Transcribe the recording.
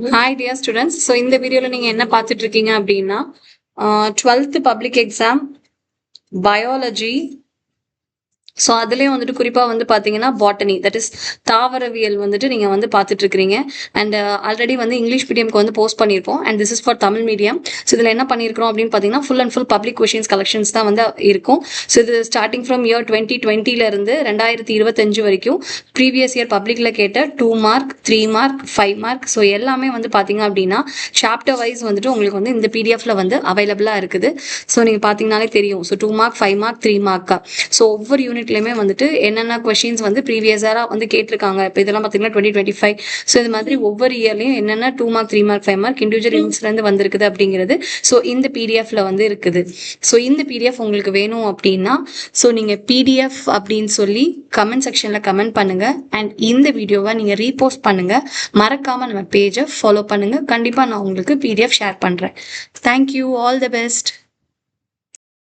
Hi dear students. So இந்த வீடியோல நீங்க என்ன பார்த்துட்டு இருக்கீங்க அப்படின்னா 12th public exam biology. So அதுலேயும் வந்துட்டு குறிப்பாக வந்து பார்த்தீங்கன்னா பாட்டனி, தட் இஸ் தாவரவியல் வந்துட்டு நீங்கள் வந்து பார்த்துட்டு இருக்கிறீங்க. அண்ட் ஆல்ரெடி வந்து இங்கிலீஷ் மீடியம்க்கு வந்து போஸ்ட் பண்ணியிருப்போம். And this is for Tamil medium. So இதில் என்ன பண்ணியிருக்கிறோம் அப்படின்னு பார்த்தீங்கன்னா full and full public questions collections தான் வந்து இருக்கும். ஸோ இது ஸ்டார்டிங் ஃப்ரம் இயர் 2020 2025 வரைக்கும் ப்ரீவியஸ் இயர் பப்ளிக்கில் கேட்ட 2 மார்க் 3 மார்க் 5 மார்க் ஸோ எல்லாமே வந்து பார்த்தீங்க அப்படின்னா சாப்டர் வைஸ் வந்துட்டு உங்களுக்கு வந்து இந்த பிடிஎஃப்ல வந்து அவைலபிளாக இருக்குது. ஸோ நீங்கள் பார்த்தீங்கனாலே தெரியும். So 2 mark 5 mark 3 மார்க்கா. ஸோ ஒவ்வொரு யூனிட்லையுமே வந்துட்டு என்னென்ன கொஸ்டின்ஸ் வந்து ப்ரீவியஸாக வந்து கேட்டிருக்காங்க. இப்போ இதெல்லாம் பார்த்தீங்கன்னா 2025. ஸோ இது மாதிரி ஒவ்வொரு இயர்லையும் என்னென்ன 2 மார்க் 3 மார்க் 5 மார்க் இண்டிவிஜுவல் யூனிட்ஸ்லேருந்து வந்திருக்குது அப்படிங்கிறது ஸோ இந்த பிடிஎஃப்ல வந்து இருக்குது. ஸோ இந்த பிடிஎஃப் உங்களுக்கு வேணும் அப்படின்னா ஸோ நீங்கள் பிடிஎஃப் அப்படின்னு சொல்லி கமெண்ட் செக்ஷனில் கமெண்ட் பண்ணுங்க. அண்ட் இந்த வீடியோவை நீங்கள் ரீபோஸ்ட் பண்ணுங்க. மறக்காம நம்ம பேஜை ஃபாலோ பண்ணுங்க. கண்டிப்பாக நான் உங்களுக்கு பிடிஎஃப் ஷேர் பண்ணுறேன். தேங்க்யூ. All the best.